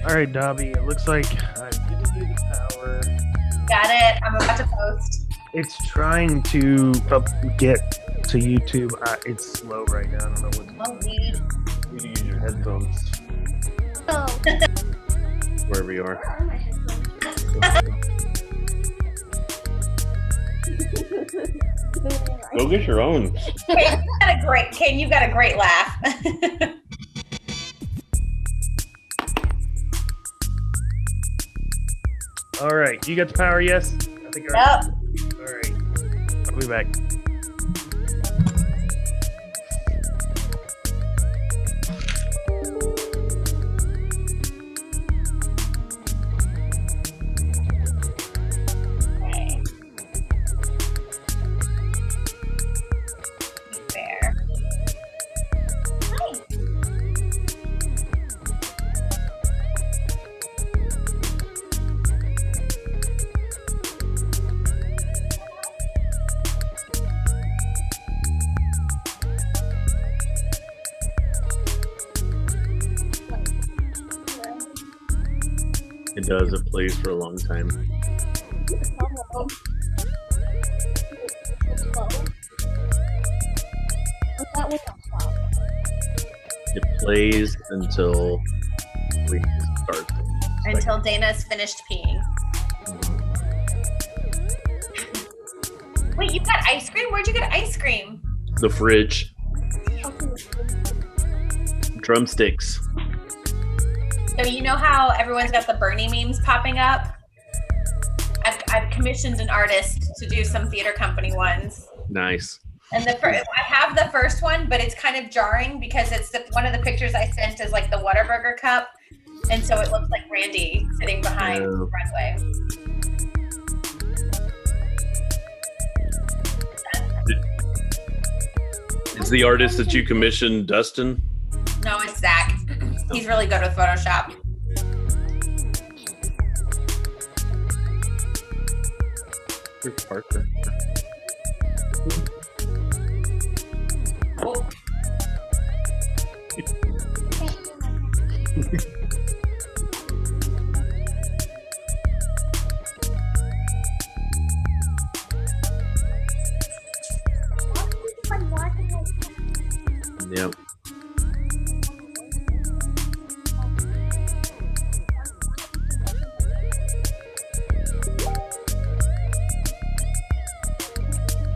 All right, Dobby. It looks like I've given you the power. Got it. I'm about to post. It's trying to get to YouTube. It's slow right now. I don't know what. Oh, weed. You need to use your headphones Oh, wherever you are. where are my headphones? Go get your own. Kane, you've got a great laugh. All right, you got the power. Yes. I think. Yep. All right. I'll be back. Fair. Hi. It does. It plays for a long time. It plays until we start. Until Dana's finished peeing. Wait, you got ice cream? Where'd you get ice cream? The fridge. Drumsticks. So you know how everyone's got the Bernie memes popping up? I've commissioned an artist to do some theater company ones. Nice. And I have the first one, but it's kind of jarring because it's one of the pictures I sent is like the Whataburger cup. And so it looks like Randy sitting behind the runway. Is the artist that you commissioned Dustin? No, it's Zach. He's really good with Photoshop. Where's Parker? Oh, Yep.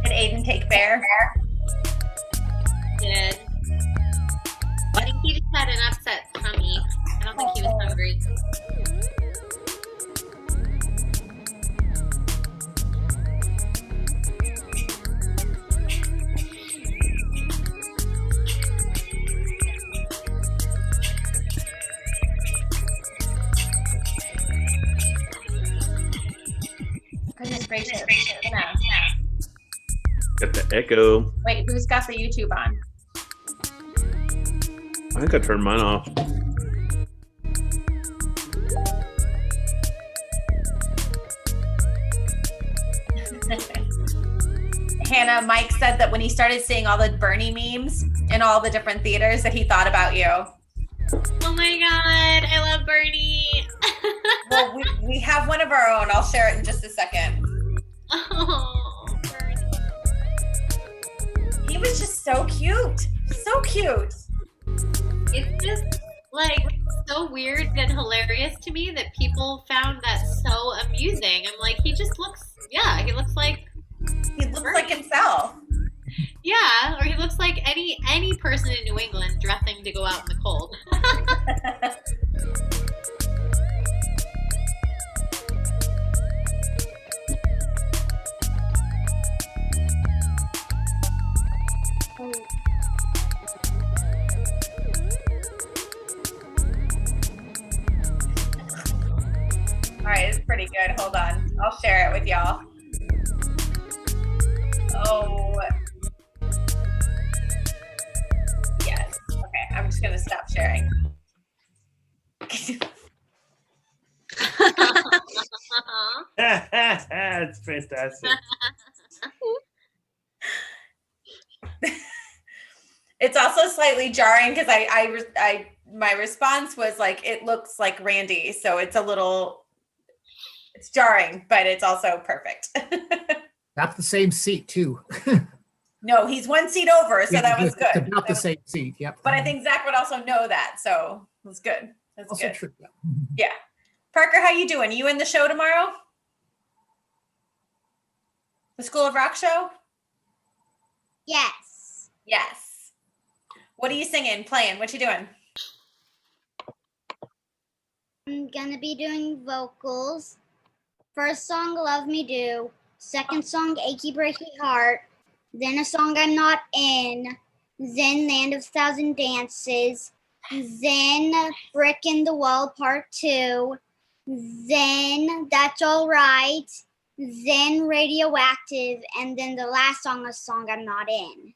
did Aiden take Bear? Did. I think he just had an upset tummy. I don't think he was hungry. Goodness gracious. Yeah. Got the echo. Wait, who's got the YouTube on? I think I turned mine off. Hannah, Mike said that when he started seeing all the Bernie memes in all the different theaters that he thought about you. Oh my god, I love Bernie. Well, we have one of our own. I'll share it in just a second. Oh, Bernie. He was just so cute. So cute. It's just like so weird and hilarious to me that people found that so amusing. I'm like, he just looks, yeah, he looks like, He looks like himself. yeah, or he looks like any person in New England dressing to go out in the cold. All right, it's pretty good. Hold on. I'll share it with y'all. Oh. Yes. Okay, I'm just going to stop sharing. It's fantastic. It's also slightly jarring because my response was like, it looks like Randy. So it's jarring, but it's also perfect. That's the same seat too. No, he's one seat over. So that was good. It's about the same seat. Yep. But I think Zach would also know that. So it was good. That's Also good. true. Yeah. Yeah. Parker, how you doing? You in the show tomorrow? The School of Rock show? Yes. Yes. What are you singing, playing? What you doing? I'm gonna be doing vocals. First song, Love Me Do. Second song, Achy Breaky Heart. Then a song I'm not in. Then Land of Thousand Dances. Then Brick in the Wall Part 2. Then That's All Right. Then Radioactive. And then the last song, a song I'm not in.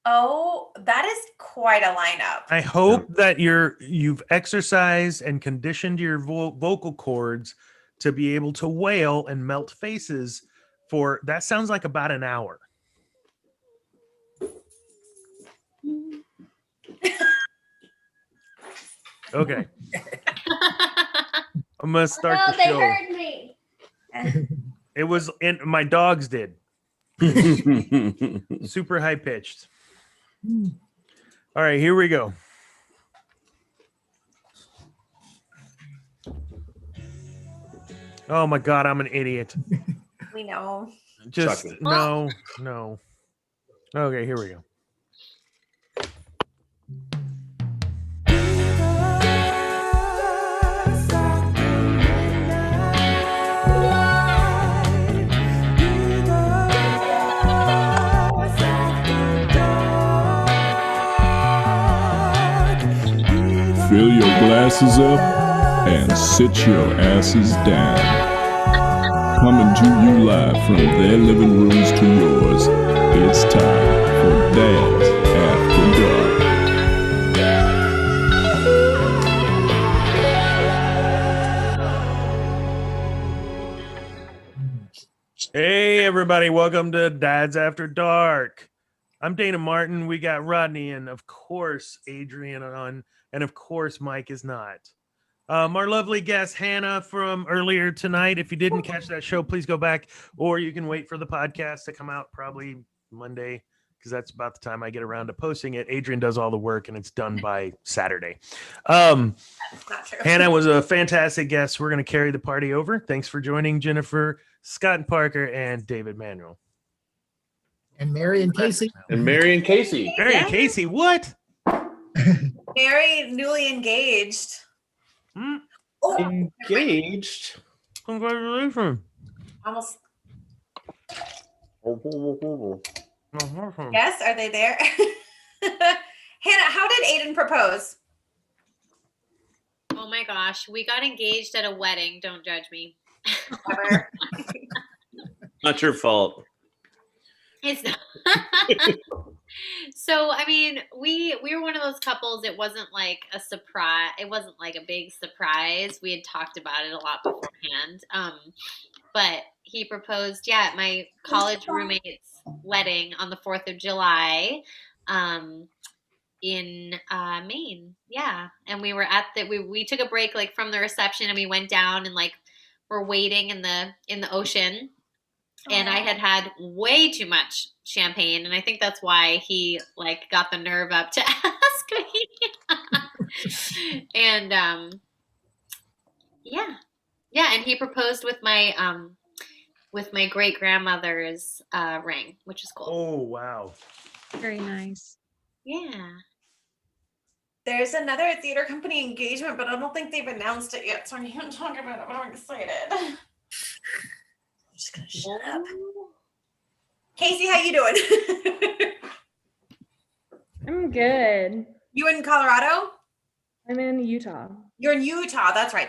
Oh, that is quite a lineup. I hope that you've exercised and conditioned your vocal cords to be able to wail and melt faces for that sounds like about an hour. Okay. I'm gonna start the show. heard me. It was in my dogs did. Super high pitched. All right, here we go. Oh my God, I'm an idiot. We know. Just Chuck it. no. Okay, here we go. Fill your glasses up and sit your asses down. Coming to you live from their living rooms to yours, it's time for Dads After Dark. Hey everybody, welcome to Dads After Dark. I'm Dana Martin. We got Rodney and of course Adrian on, and of course Mike is not. Our lovely guest Hannah from earlier tonight. If you didn't catch that show, please go back, or you can wait for the podcast to come out probably Monday, because that's about the time I get around to posting it. Adrian does all the work and it's done by Saturday. That's not true. Hannah was a fantastic guest. We're going to carry the party over. Thanks for joining, Jennifer, Scott and Parker, and David Manuel. And Mary and Casey. And Mary and Casey. Mary and Casey, what? Mary, newly engaged. Hmm? Oh, Engaged. Congratulations. almost. Oh, Yes, are they there? Hannah, how did Aiden propose? Oh my gosh, we got engaged at a wedding. Don't judge me. Ever. Not your fault. It's not. So I mean, we were one of those couples. It wasn't like a surprise. It wasn't like a big surprise. We had talked about it a lot beforehand. But he proposed, at my college roommate's wedding on the 4th of July, in Maine. Yeah, and we were at we took a break like from the reception, and we went down and like we're waiting in the ocean. And I had way too much champagne, and I think that's why he like got the nerve up to ask me. And and he proposed with my great grandmother's ring, which is cool. Oh, wow. Very nice. Yeah. There's another theater company engagement, but I don't think they've announced it yet, so I can't talk about it, but I'm excited. I'm just gonna shut up. Casey, how you doing? I'm good. You in Colorado? I'm in Utah. You're in Utah. That's right.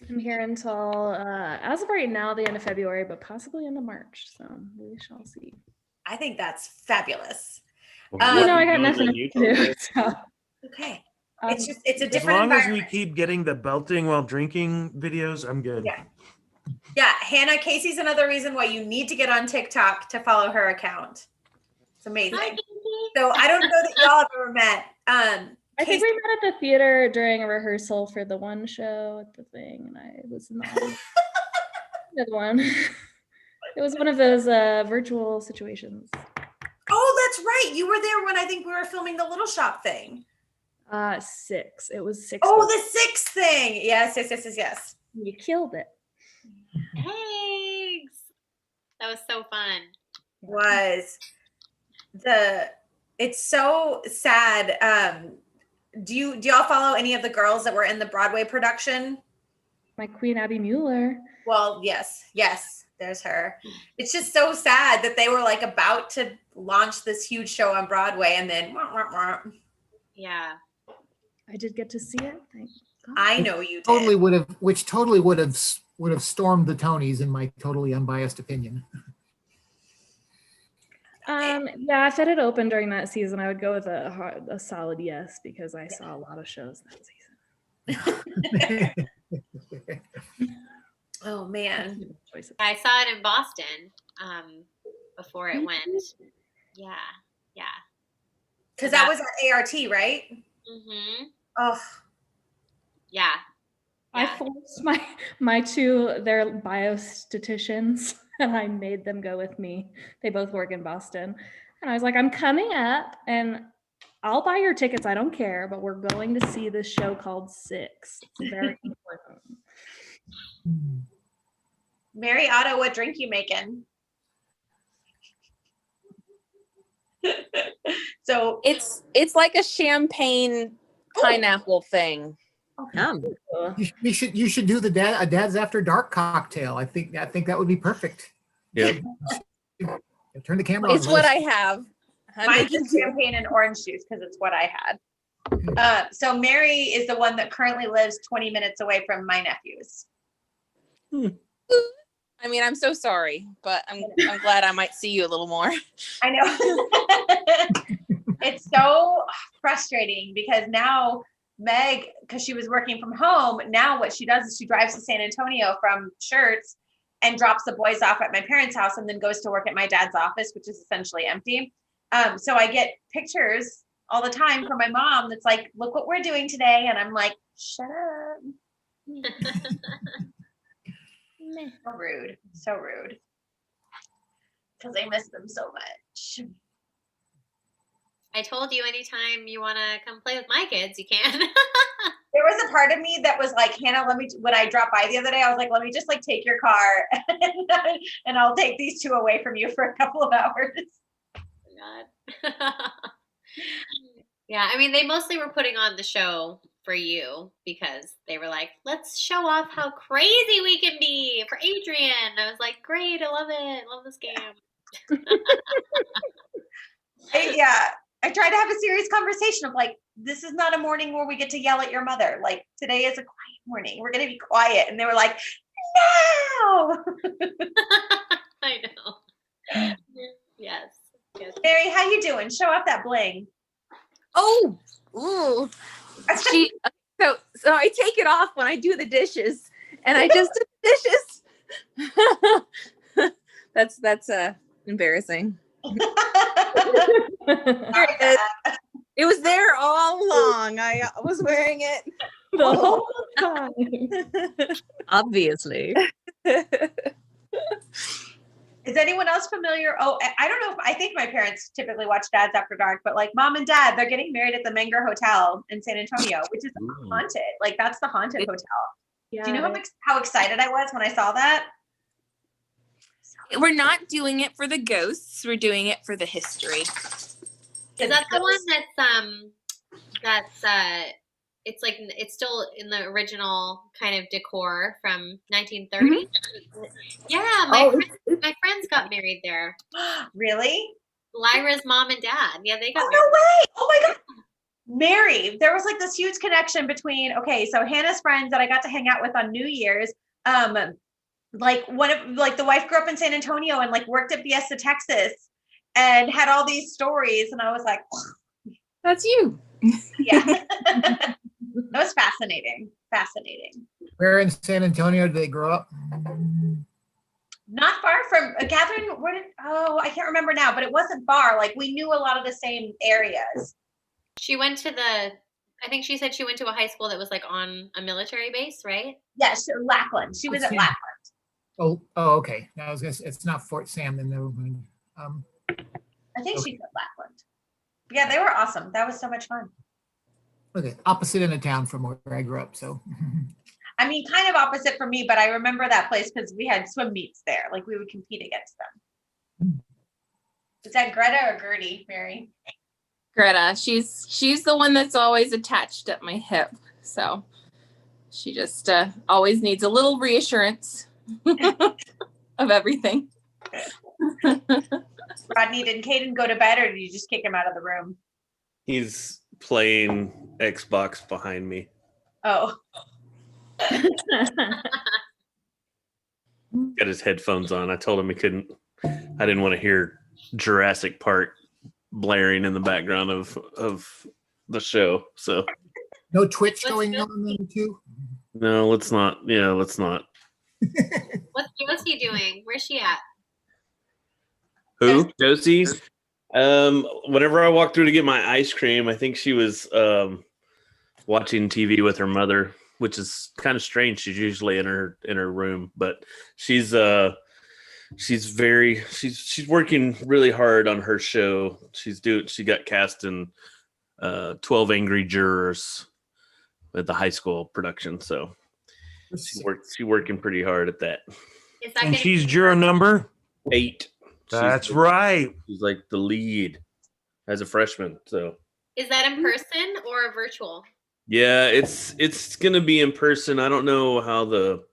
I'm here until, as of right now, the end of February, but possibly into March. So we shall see. I think that's fabulous. You know, I got nothing You to do. So, Okay. um, It's a As different long as we environment. keep getting the belting while drinking videos, I'm good. Yeah. Yeah, Hannah, Casey's another reason why you need to get on TikTok to follow her account. It's amazing. Hi, thank So I don't know that y'all have ever met. I think we met at the theater during a rehearsal for the one show at the thing, and I was in the audience. The other one. It was one of those virtual situations. Oh, that's right. You were there when I think we were filming the Little Shop thing. 6. It was 6. Oh, the 6 thing. Yes. You killed it. Thanks. That was so fun. It's so sad. Do y'all follow any of the girls that were in the Broadway production? My Queen Abby Mueller. Well, yes, there's her. It's just so sad that they were like about to launch this huge show on Broadway and then Yeah. I did get to see it. Thank God. I know you did. Totally would have stormed the Tonys in my totally unbiased opinion. Yeah, if it had opened during that season, I would go with a solid yes, because I saw a lot of shows that season. Oh man. Choices. I saw it in Boston before it went. Yeah. Because that was at ART, right? Mm-hmm. Oh, Yeah. I forced my two, they're biostatisticians, and I made them go with me. They both work in Boston. And I was like, I'm coming up and I'll buy your tickets. I don't care, but we're going to see this show called 6. It's very important. Mary Otto, what drink you making? So It's like a champagne pineapple thing. You should do a Dad's After Dark cocktail. I think that would be perfect. Yep. Turn the camera on. It's what I have. mine's just champagne and orange juice because it's what I had. So Mary is the one that currently lives 20 minutes away from my nephews. I mean, I'm so sorry, but I'm glad I might see you a little more. I know. It's so frustrating because now Meg, because she was working from home, now what she does is she drives to San Antonio from Shirts and drops the boys off at my parents' house and then goes to work at my dad's office, which is essentially empty. So I get pictures all the time from my mom that's like, look what we're doing today. And I'm like, shut up. So rude. Because I miss them so much. I told you anytime you want to come play with my kids, you can. There was a part of me that was like, Hannah, when I dropped by the other day, I was like, let me just like take your car and I'll take these two away from you for a couple of hours. Oh God. Yeah, I mean, they mostly were putting on the show for you because they were like, let's show off how crazy we can be for Adrian. I was like, great, I love it. Love this game. I tried to have a serious conversation of like, this is not a morning where we get to yell at your mother. Like, today is a quiet morning. We're going to be quiet. And they were like, no. I know. Yes. Mary, how you doing? Show off that bling. Oh, ooh. So I take it off when I do the dishes, and I just do the dishes. That's embarrassing. It was there all along. I was wearing it The whole time. obviously. Is anyone else familiar? Oh, I don't know. I think my parents typically watch Dads After Dark, but like Mom and Dad, they're getting married at the Menger Hotel in San Antonio, which is haunted. Like that's the haunted hotel. Yeah. Do you know how excited I was when I saw that? We're not doing it for the ghosts. We're doing it for the history. Is that the one that's it's like it's still in the original kind of decor from 1930? Mm-hmm. Yeah, my friends got married there. Really? Lyra's mom and dad. Yeah, they got Oh, married. no way. Oh my God. Mary, there was like this huge connection between, okay, so Hannah's friends that I got to hang out with on New Year's, like the wife grew up in San Antonio and like worked at Fiesta, Texas and had all these stories. And I was like, That's you. yeah. That was fascinating. Where in San Antonio did they grow up? Not far from Catherine. Where did? Oh, I can't remember now, but it wasn't far. Like we knew a lot of the same areas. She went to I think she said she went to a high school that was like on a military base, right? Yeah, Lackland. She was at Okay. Lackland. Oh, okay. I was gonna say, it's not Fort Sam, then never mind. I think Okay. she's at Lackland. Yeah, they were awesome. That was so much fun. Okay, opposite end of town from where I grew up, so. I mean, kind of opposite for me, but I remember that place because we had swim meets there. Like we would compete against them. Is that Greta or Gertie, Mary? Greta, she's the one that's always attached at my hip. So she just always needs a little reassurance of everything. Rodney, did Caden go to bed or did you just kick him out of the room? He's playing Xbox behind me. Oh, Got his headphones on. I told him he couldn't. I didn't want to hear Jurassic Park blaring in the background of the show. So No Twitch Let's going go. on then too? no, let's not. Yeah, let's not. What's Josie doing? Where's she at? Who? Josie? Whenever I walked through to get my ice cream, I think she was watching TV with her mother, which is kind of strange. She's usually in her room, but she's working really hard on her show. She got cast in 12 Angry Jurors at the high school production, so she's working pretty hard at that. Is that And gonna she's be- juror number? 8. That's She's- right. She's like the lead as a freshman. So Is that in person or virtual? yeah, it's gonna be in person. I don't know how the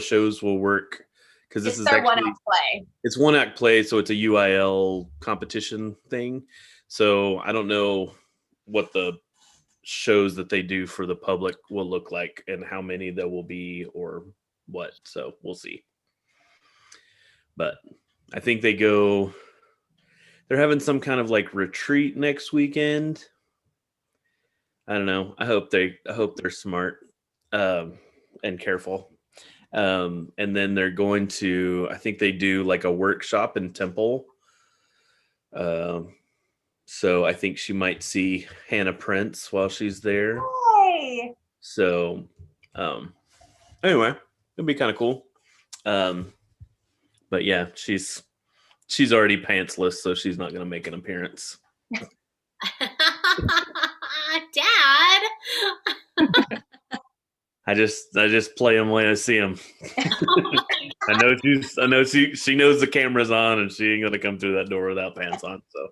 shows will work because this it's is their actually one-act play. it's one act play, so it's a UIL competition thing. So I don't know what the shows that they do for the public will look like and how many there will be or what. So we'll see. But I think they're having some kind of like retreat next weekend. I don't know. I hope they're smart and careful. And then they're going to, I think they do like a workshop in Temple. So I think she might see Hannah Prince while she's there. Hey, So anyway, it'll be kind of cool. But yeah, she's already pantsless, so she's not gonna make an appearance. Dad. I just play him when I see him. I know she knows the camera's on and she ain't gonna come through that door without pants on. So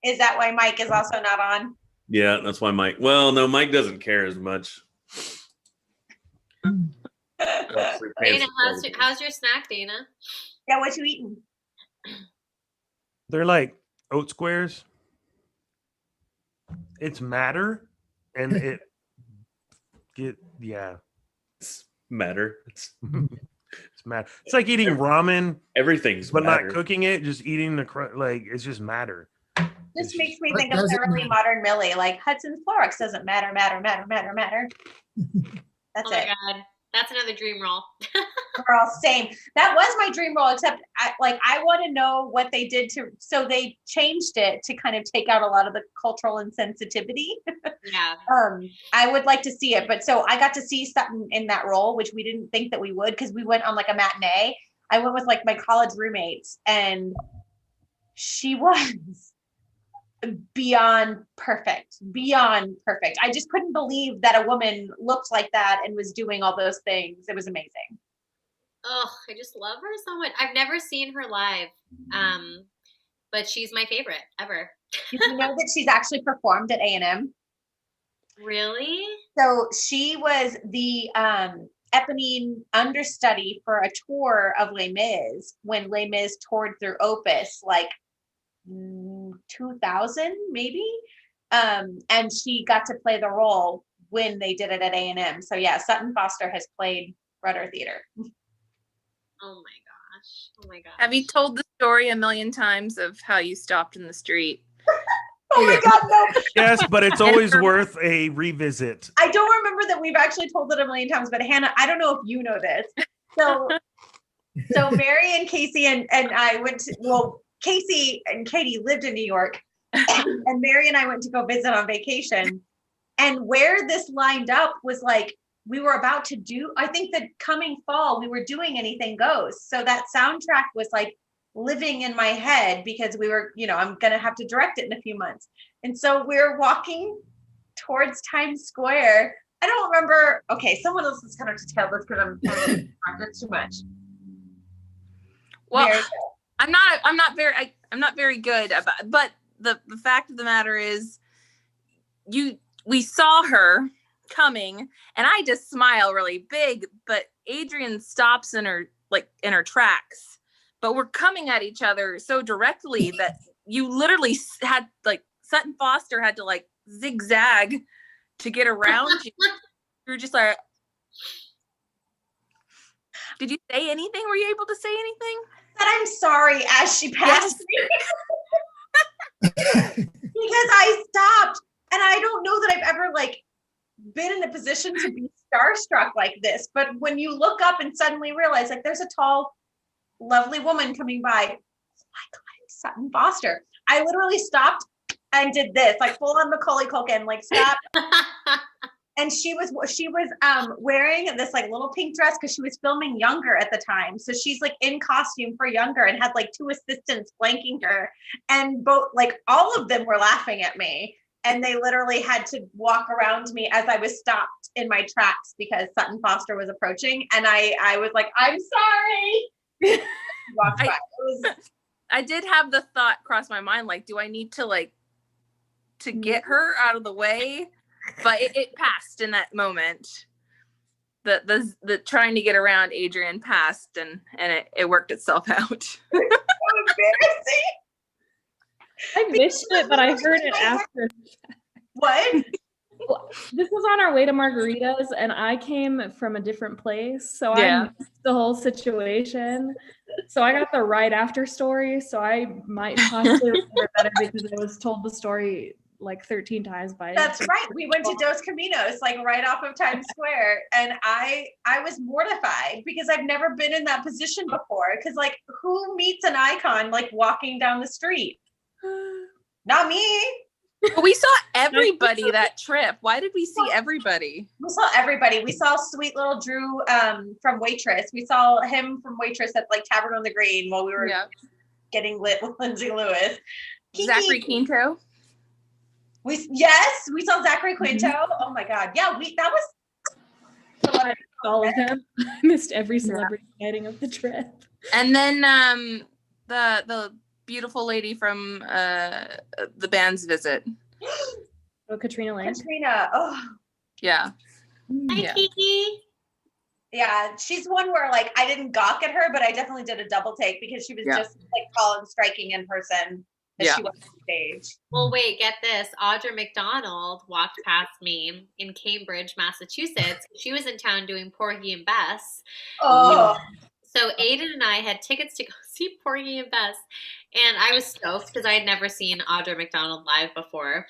is that why Mike is also not on? yeah, that's why Mike. Well, no, Mike doesn't care as much. Dana, how's your snack, Dana? Yeah, what you eating? They're like oat squares. It's matter, and It's matter. It's it's matter. It's like eating ramen, everything's but matter. not cooking it. Just eating like it's just matter. This makes me What think of doesn't the really matter? modern Millie, like Hudson's Clorox doesn't matter. That's Oh my it. god, that's another dream roll. Girl, same. That was my dream role, except I want to know what they did so they changed it to kind of take out a lot of the cultural insensitivity. Yeah. I would like to see it, but so I got to see something in that role, which we didn't think that we would, because we went on like a matinee. I went with like my college roommates, and she was beyond perfect. I just couldn't believe that a woman looked like that and was doing all those things. It was amazing. Oh, I just love her so much. I've never seen her live, but she's my favorite ever. Did you know that she's actually performed at A&M? Really? So she was the Eponine understudy for a tour of Les Mis when Les Mis toured through Opus, like 2000 maybe. And she got to play the role when they did it at A&M. So yeah, Sutton Foster has played Rudder Theater. Oh my gosh. Oh my gosh. Have you told the story a million times of how you stopped in the street Oh my God, no. Yes, but it's always worth a revisit. I don't remember that we've actually told it a million times, but Hannah, I don't know if you know this. So Mary and Casey and I went to, well, Casey and Katie lived in New York, and Mary and I went to go visit on vacation. And where this lined up was like, we were about to do, I think the coming fall, we were doing Anything Goes. So that soundtrack was like living in my head because we were, I'm going to have to direct it in a few months. And so we're walking towards Times Square. I don't remember. Okay, someone else is kind of to tell this because that's too much. Well, I'm not very good about, but the fact of the matter is we saw her coming and I just smile really big, but Adrian stops in her tracks, but we're coming at each other so directly that you literally had like Sutton Foster had to like zigzag to get around you. You were just like, did you say anything? Were you able to say anything? That I'm sorry as she passed me. Because I stopped, and I don't know that I've ever like been in a position to be starstruck like this. But when you look up and suddenly realize like there's a tall, lovely woman coming by, oh my God, it's Sutton Foster. I literally stopped and did this, like full on Macaulay Culkin, like stop. And she was wearing this like little pink dress because she was filming Younger at the time. So she's like in costume for Younger and had like 2 assistants flanking her. And both, like all of them were laughing at me. And they literally had to walk around me as I was stopped in my tracks because Sutton Foster was approaching. And I was like, I'm sorry. Walked by. I did have the thought cross my mind, like, do I need to get her out of the way? But it passed in that moment. The trying to get around Adrian passed and it worked itself out. So embarrassing. I missed it, but I heard it after. What? This was on our way to Margaritas, and I came from a different place, so I missed the whole situation. So I got the right after story, so I might possibly remember better because I was told the story like 13 times by. That's right. We went to Dos Caminos, like right off of Times Square, and I was mortified because I've never been in that position before. Because like, who meets an icon like walking down the street? Not me. But we saw everybody that trip. Why did we see everybody? We saw everybody. We saw sweet little Drew from Waitress. We saw him from Waitress at like Tavern on the Green while we were getting lit with Lindsay Lewis. Zachary Quinto. We saw Zachary Quinto. Oh my God. Yeah, that was all of them. I missed every celebrity sighting of the trip. And then the beautiful lady from the band's visit. Oh, Katrina Lane. Katrina. Oh. Yeah. Hi, Kiki. Yeah, she's one where like I didn't gawk at her, but I definitely did a double take because she was just like tall and striking in person. She was on stage. Well, wait, get this. Audra McDonald walked past me in Cambridge, Massachusetts. She was in town doing Porgy and Bess. Oh. So Aiden and I had tickets to go see Porgy and Bess. And I was stoked because I had never seen Audra McDonald live before.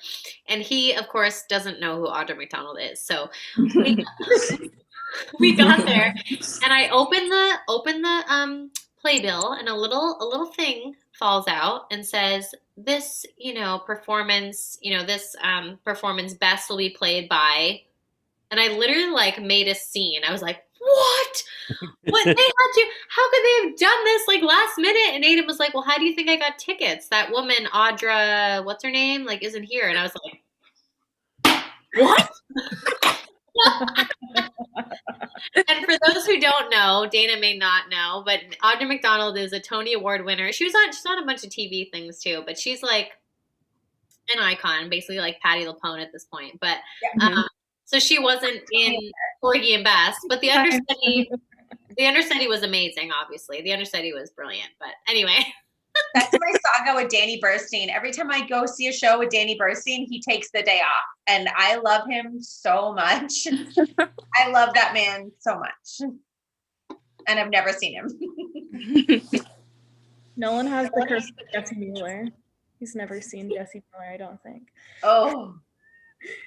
And he, of course, doesn't know who Audra McDonald is. So we got there and I opened the playbill and a little thing falls out and says, this, performance, this performance best will be played by, and I literally like made a scene. I was like, what? What they had to, how could they have done this like last minute? And Aiden was like, well, how do you think I got tickets? That woman, Audra, what's her name? Like, isn't here. And I was like, what? And for those who don't know, Dana may not know, but Audra McDonald is a Tony Award winner. She's on a bunch of TV things too, but she's like an icon, basically like Patti LuPone at this point. But so she wasn't in Porgy and Bess, but the understudy was amazing. Obviously, the understudy was brilliant. But anyway. That's my saga with Danny Burstein. Every time I go see a show with Danny Burstein, he takes the day off. And I love him so much. I love that man so much. And I've never seen him. No one has the curse of Jesse Mueller. He's never seen Jesse Miller, I don't think. Oh.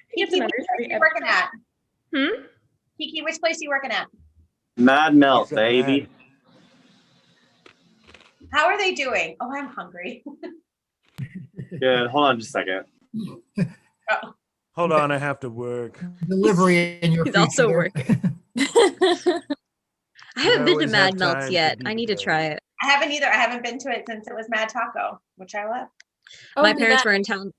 He gets Kiki, an which under place you working at? Hmm? Kiki, which place you working at? Mad Melt, He's a baby. How are they doing? Oh, I'm hungry. Good. Hold on just a second. Oh. Hold on, I have to work. Delivery in your He's also freezer. working. I haven't been to always Mad have Melts time to yet. be I need to together. try it. I haven't either. I haven't been to it since it was Mad Taco, which I love. My parents were in town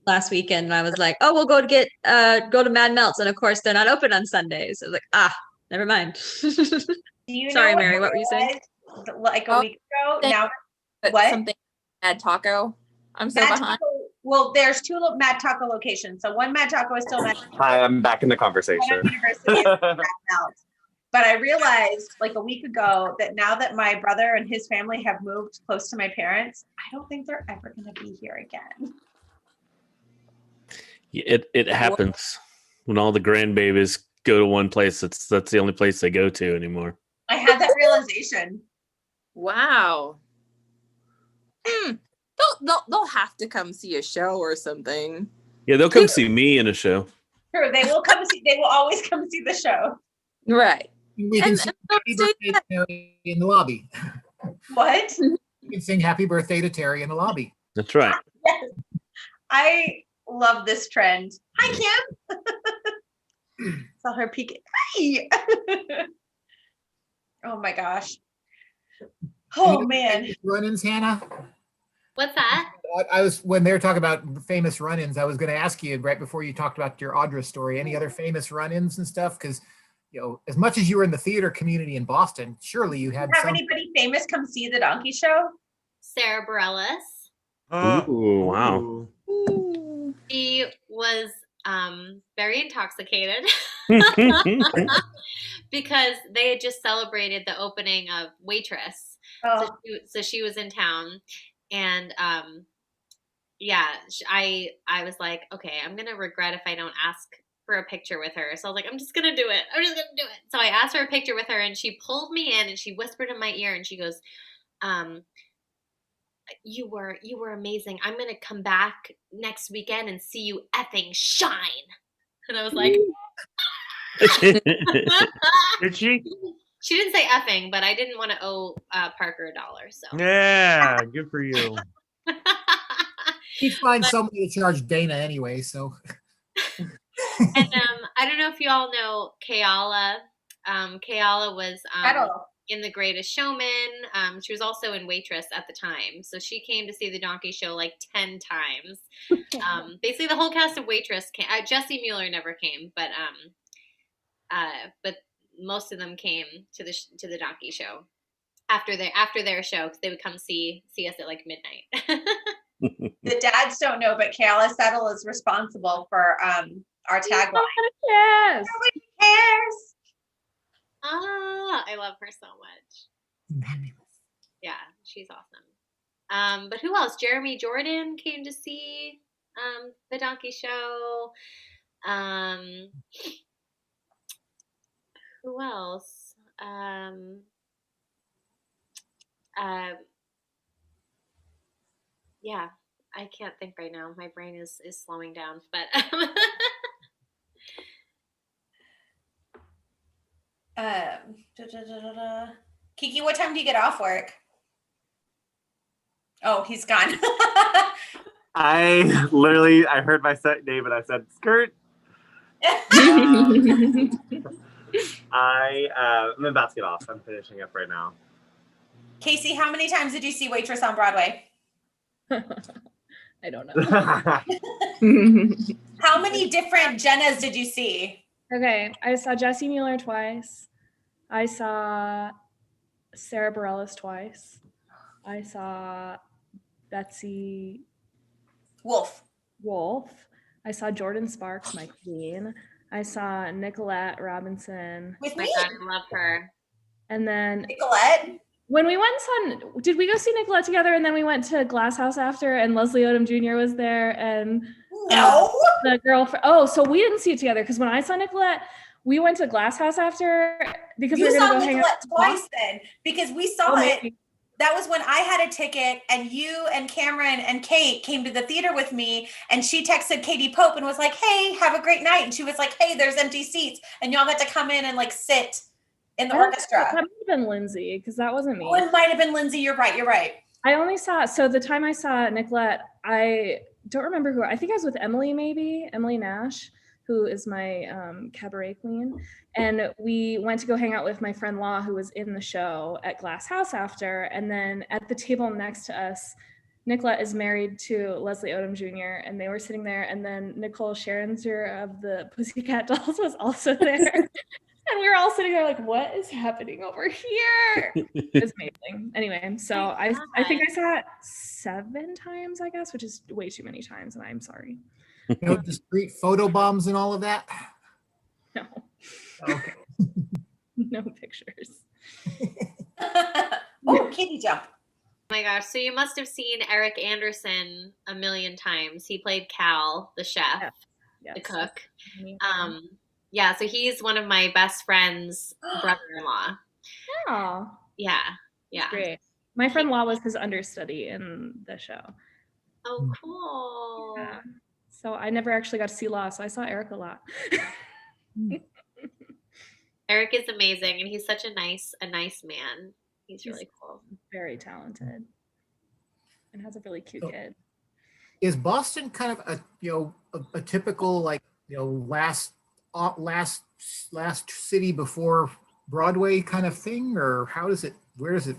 last weekend, and I was like, "Oh, we'll go to Mad Melts," and of course, they're not open on Sundays. I was like, never mind. Do you Sorry, know Mary, what were you saying? Like a Oh, week ago. thank- Now But What? something Mad Taco. I'm so Mad behind. Taco, well, there's two Mad Taco locations. So one Mad Taco is still Mad Taco. Hi, I'm back in the One conversation. at University is Mad Melts. But I realized like a week ago that now that my brother and his family have moved close to my parents, I don't think they're ever going to be here again. It happens when all the grandbabies go to one place. That's the only place they go to anymore. I had that realization. Wow. They'll have to come see a show or something. Yeah, they'll come see me in a show. True, they will come see. They will always come see the show. Right. We can And- sing and happy don't say birthday to Terry in the lobby. What? You can sing happy birthday to Terry in the lobby. That's right. Yes. I love this trend. Hi, Kim. Saw her peek. Hi. Oh my gosh. Oh man. Run-ins, Hannah. What's that? I was when they were talking about famous run-ins. I was going to ask you right before you talked about your Audra story. Any other famous run-ins and stuff? Because as much as you were in the theater community in Boston, surely you had Have some. anybody famous come see the Donkey Show? Sarah Bareilles. Ooh, wow. She was very intoxicated because they had just celebrated the opening of Waitress. Oh, So she was in town, and I was like, okay, I'm gonna regret if I don't ask for a picture with her. So I was like, I'm just gonna do it. So I asked for a picture with her, and she pulled me in and she whispered in my ear and she goes, you were amazing. I'm gonna come back next weekend and see you effing shine. And I was like, Did she? she didn't say effing, but I didn't want to owe Parker $1. So Yeah, good for you. He'd find somebody to charge Dana anyway. So And I don't know if you all know Kayala. Kayala was Kettle. in The Greatest Showman. She was also in Waitress at the time. So she came to see the Donkey Show like 10 times. Basically the whole cast of Waitress came. Jesse Mueller never came, but most of them came to the Donkey Show after their show, because they would come see us at like midnight. The dads don't know, but Kayla Settle is responsible for our tagline. Yes. Nobody cares. I love her so much. Yeah, she's awesome. But who else? Jeremy Jordan came to see the Donkey Show. Who else? Yeah, I can't think right now. My brain is slowing down, but Kiki, what time do you get off work? Oh, he's gone. I heard my set name and I said, skirt. I'm about to get off. I'm finishing up right now. Casey, how many times did you see Waitress on Broadway? I don't know. How many different Jennas did you see? Okay, I saw Jesse Mueller twice. I saw Sarah Bareilles twice. I saw Betsy Wolf. I saw Jordan Sparks, my queen. I saw Nicolette Robinson. With my me? God, I love her. And then Nicolette? when we went did we go see Nicolette together? And then we went to Glass House after, and Leslie Odom Jr. was there, and No. the girl. So we didn't see it together, because when I saw Nicolette, we went to Glass House after because we You were saw gonna go hang out. Nicolette twice then, because we saw Oh, it. maybe. That was when I had a ticket, and you and Cameron and Kate came to the theater with me, and she texted Katie Pope and was like, "Hey, have a great night." And she was like, "Hey, there's empty seats," and y'all got to come in and like sit in the That orchestra. might have been Lindsay because that wasn't me. Oh, it might have been Lindsay. You're right. You're right. I only saw, so the time I saw Nicolette, I don't remember who, I think I was with Emily, maybe, Emily Nash, who is my cabaret queen. And we went to go hang out with my friend Law, who was in the show at Glass House after. And then at the table next to us, Nicolette is married to Leslie Odom Jr. and they were sitting there. And then Nicole Scherzinger of the Pussycat Dolls was also there. And we were all sitting there like, what is happening over here? It was amazing. Anyway, so I think I saw it 7 times, I guess, which is way too many times, and I'm sorry. No discreet photo bombs and all of that? No. Okay. No pictures. Oh, kitty jump. Oh my gosh. So you must have seen Eric Anderson a million times. He played Cal, the chef, Yes. the cook. Yeah, so he's one of my best friend's brother-in-law. Oh, Yeah, yeah. great. My friend Law was his understudy in the show. Oh, cool. Yeah. So I never actually got to see Law, so I saw Eric a lot. Eric is amazing, and he's such a nice man. He's really cool. Very talented, and has a really cute kid. Is Boston kind of a typical last city before Broadway kind of thing, or where does it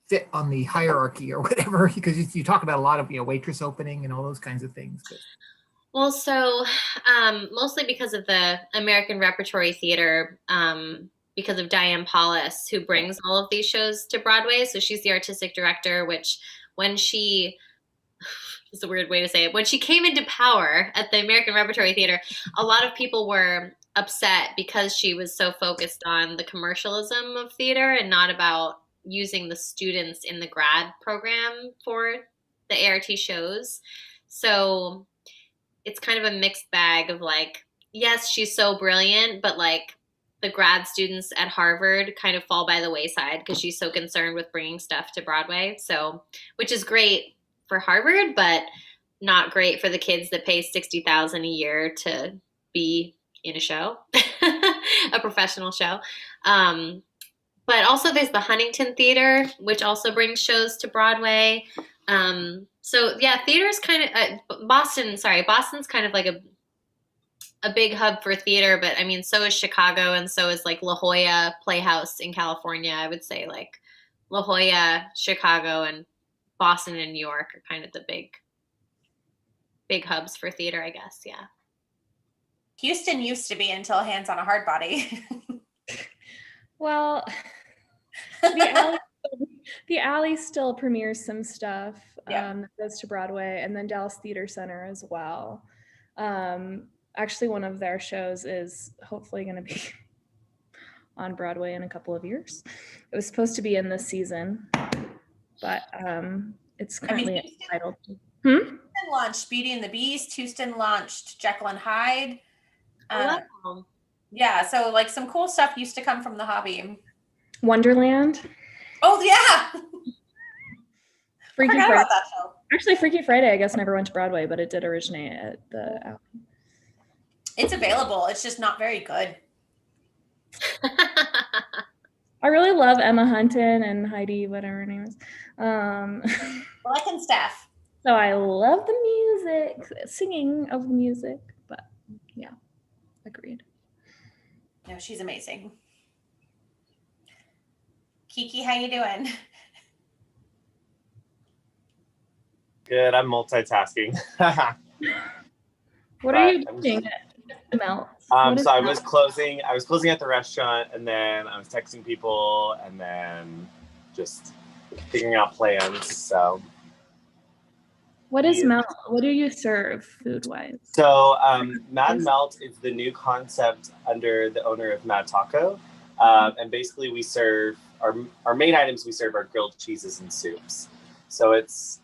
fit on the hierarchy or whatever? Because you talk about a lot of waitress opening and all those kinds of things. But. Well, so mostly because of the American Repertory Theater, because of Diane Paulus, who brings all of these shows to Broadway. So she's the artistic director, which when she, it's a weird way to say it, when she came into power at the American Repertory Theater, a lot of people were upset because she was so focused on the commercialism of theater and not about using the students in the grad program for the ART shows. So it's kind of a mixed bag of like, yes, she's so brilliant, but like the grad students at Harvard kind of fall by the wayside because she's so concerned with bringing stuff to Broadway. So, which is great for Harvard, but not great for the kids that pay $60,000 a year to be in a show, a professional show. But also there's the Huntington Theater, which also brings shows to Broadway. So yeah, theater is kind of Boston's kind of like a big hub for theater, but I mean, so is Chicago, and so is like La Jolla Playhouse in California. I would say like La Jolla, Chicago, and Boston and New York are kind of the big hubs for theater, I guess. Yeah. Houston used to be until Hands on a Hard Body. Well, the alley still premieres some stuff that goes to Broadway, and then Dallas Theater Center as well. Actually, one of their shows is hopefully going to be on Broadway in a couple of years. It was supposed to be in this season, but it's currently titled. Houston launched Beauty and the Beast. Houston launched Jekyll and Hyde. Wow. Yeah, so like some cool stuff used to come from the hobby. Wonderland. Oh yeah. Freaky Forgot Friday. about that show. Actually, Freaky Friday, I guess, never went to Broadway, but it did originate at the alley. It's available. It's just not very good. I really love Emma Hunton and Heidi, whatever her name is. Black and Steph. So I love the music, singing of the music, but yeah, agreed. No, she's amazing. Kiki, how you doing? Good. I'm multitasking. What are you doing, Mel? So I was closing at the restaurant, and then I was texting people, and then just figuring out plans. So What is Melt? What do you serve food-wise? So Mad Melt is the new concept under the owner of Mad Taco. And basically we serve, our main items we serve are grilled cheeses and soups. So it's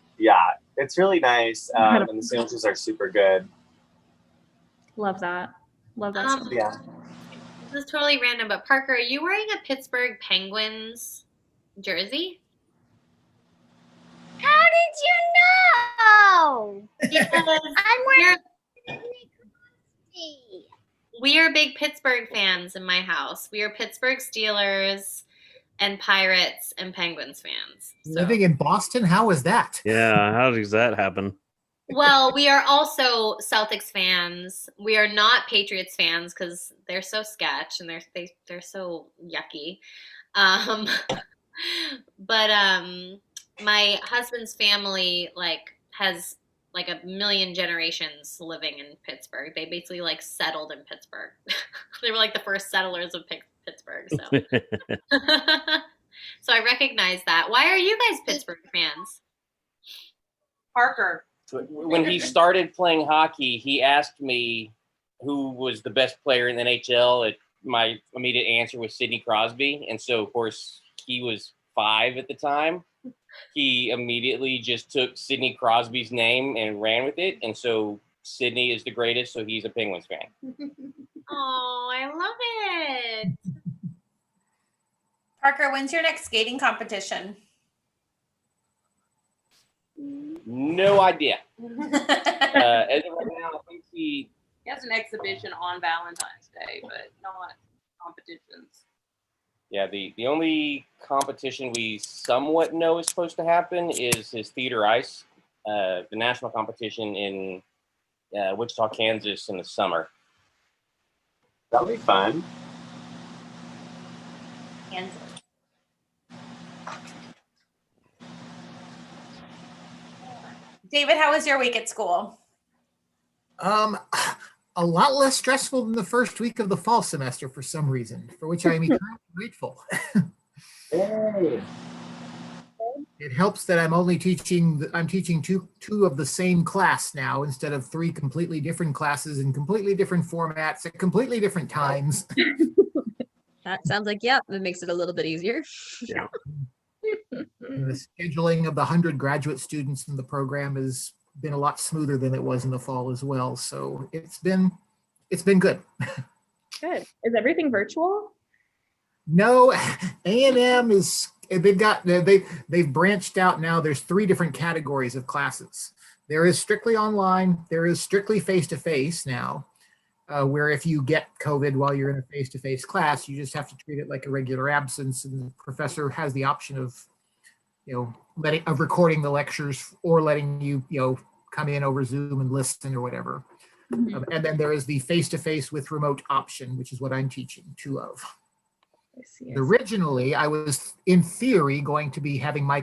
really nice. And the sandwiches are super good. Love that. Love that. So yeah. This is totally random, but Parker, are you wearing a Pittsburgh Penguins jersey? How did you know? Because I'm we're, wearing we are big Pittsburgh fans in my house. We are Pittsburgh Steelers and Pirates and Penguins fans. So. Living in Boston, how is that? Yeah, how does that happen? Well, we are also Celtics fans. We are not Patriots fans because they're so sketch and they're so yucky. But my husband's family has like a million generations living in Pittsburgh. They basically settled in Pittsburgh. They were like the first settlers of Pittsburgh. So, so I recognize that. Why are you guys Pittsburgh fans? Parker. When he started playing hockey, he asked me who was the best player in the NHL. My immediate answer was Sidney Crosby. And so, of course, he was 5 at the time. He immediately just took Sidney Crosby's name and ran with it. And so Sidney is the greatest, so he's a Penguins fan. Oh, I love it. Parker, when's your next skating competition? No idea. As of right now, I think He has an exhibition on Valentine's Day, but not competitions. Yeah, the only competition we somewhat know is supposed to happen is his theater ice, the national competition in Wichita, Kansas in the summer. That'll be fun. Kansas. David, how was your week at school? A lot less stressful than the first week of the fall semester for some reason, for which I am eternally grateful. Yay. It helps that I'm teaching two of the same class now instead of 3 completely different classes in completely different formats at completely different times. That sounds like, yeah, that makes it a little bit easier. Yeah. And the scheduling of the 100 graduate students in the program has been a lot smoother than it was in the fall as well. So it's been good. Good. Is everything virtual? No, A&M is they've branched out now. There's 3 different categories of classes. There is strictly online. There is strictly face-to-face now, where if you get COVID while you're in a face-to-face class, you just have to treat it like a regular absence, and the professor has the option of, recording the lectures or letting you, come in over Zoom and listen or whatever. Mhm. And then there is the face-to-face with remote option, which is what I'm teaching 2 of. I see. Originally, I was in theory going to be having my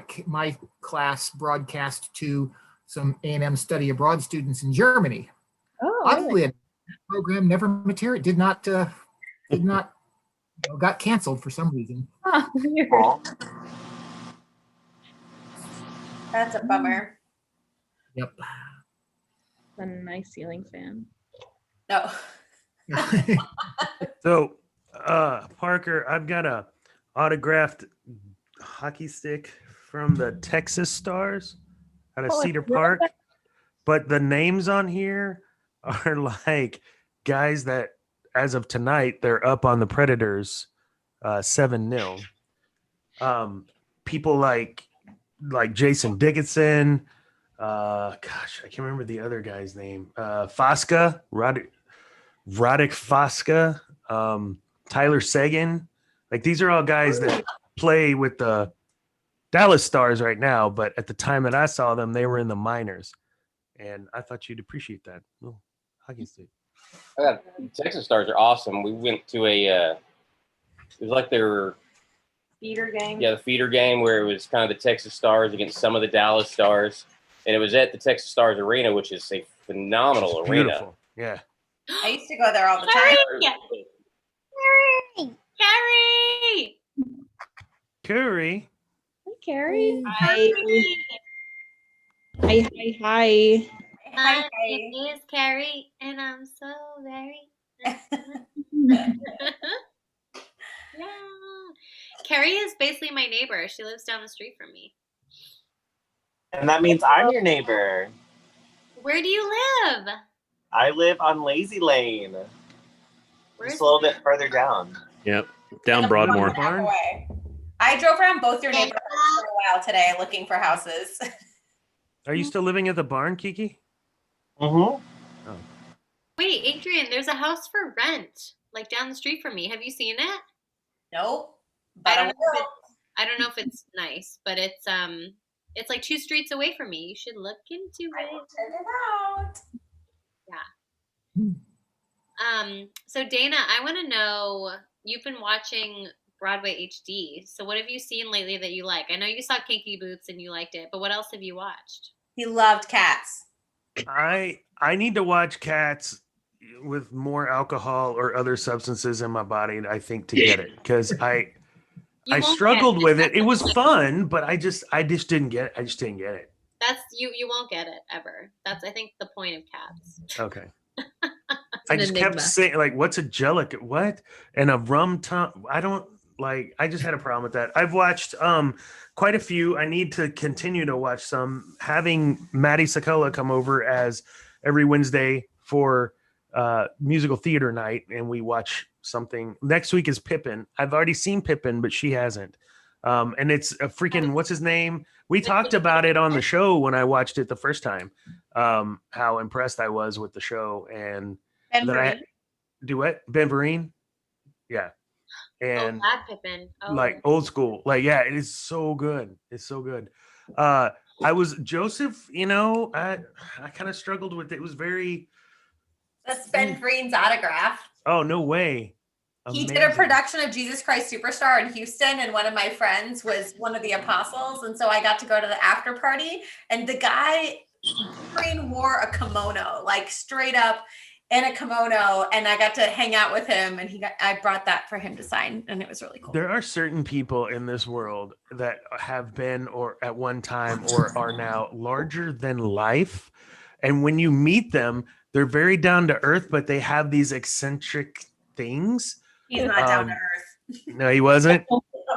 class broadcast to some A&M study abroad students in Germany. Oh, Oddly, that program never did not got canceled for some reason. Oh, weird. That's a bummer. Yep. A nice ceiling fan. No. So, Parker, I've got a autographed hockey stick from the Texas Stars out of Oh, I Cedar love Park, that. but the names on here are like guys that, as of tonight, they're up on the Predators 7-0. People like Jason Dickinson. Gosh, I can't remember the other guy's name. Fosca, Roddick Fosca, Tyler Seguin. Like, these are all guys that play with the Dallas Stars right now, but at the time that I saw them, they were in the minors. And I thought you'd appreciate that. Oh, hockey stick. Texas Stars are awesome. We went to it was like their Feeder game. the feeder game where it was kind of the Texas Stars against some of the Dallas Stars, and it was at the Texas Stars Arena, which is a phenomenal arena. Beautiful. Yeah. I used to go there all the time. Carrie! Curry. Hi, Carrie. Hi. Hi, hi, hi. My name is Carrie, and I'm so very. Yeah. Carrie is basically my neighbor. She lives down the street from me. And that means I'm your neighbor. Where do you live? I live on Lazy Lane. Where's Just a little bit further down. Yep. Down Broadmoor. Half away. I drove around both your neighborhoods for a while today looking for houses. Are you still living at the barn, Kiki? Mm-hmm. Oh. Wait, Adrian, there's a house for rent like down the street from me. Have you seen it? Nope. I But don't know. I don't know if it's nice, but it's like 2 streets away from me. You should look into I will it. check it out. So Dana, I want to know, you've been watching Broadway HD. So what have you seen lately that you like? I know you saw Kinky Boots and you liked it, but what else have you watched? He loved Cats. I need to watch Cats with more alcohol or other substances in my body, I think, to get it, because I won't struggled get it. with it. It was fun, but I just didn't get it. I just didn't get it. That's you won't get it ever. That's, I think, the point of Cats. Okay. an I just kept enigma. saying, like, what's a jellic? What? And a rum tum. I don't like, I just had a problem with that. I've watched quite a few. I need to continue to watch some. Having Maddie Sakola come over as every Wednesday for musical theater night, and we watch something. Next week is Pippin. I've already seen Pippin, but she hasn't. And it's a freaking, what's his name? We talked about it on the show when I watched it the first time. How impressed I was with the show, and Ben that Vereen. do what? Ben Vereen? Yeah. And Bad Pippin. Oh. like old school. Like, yeah, it is so good. It's so good. I was Joseph, I kind of struggled with it. It was very, That's Ben Vereen's autograph. oh, no way. He did a Amazing. production of Jesus Christ Superstar in Houston, and one of my friends was one of the apostles, and so I got to go to the after party, and the guy Vereen wore a kimono, like straight up in a kimono, and I got to hang out with him, and I brought that for him to sign, and it was really cool. There are certain people in this world that have been, or at one time, or are now larger than life. And when you meet them, they're very down to earth, but they have these eccentric things. He's not down to earth. No, he wasn't.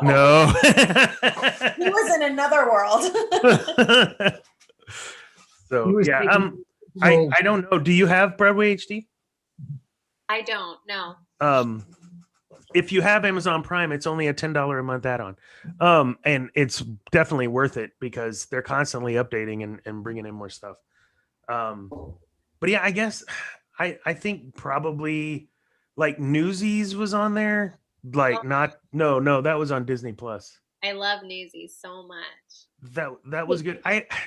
No. He was in another world. So He was yeah, taking- I don't know. Do you have Broadway HD? I don't know. If you have Amazon Prime, it's only a $10 a month add-on. And it's definitely worth it because they're constantly updating and bringing in more stuff. But yeah, I guess I think probably like Newsies was on there. Like no, that was on Disney Plus. I love Newsies so much. That was good.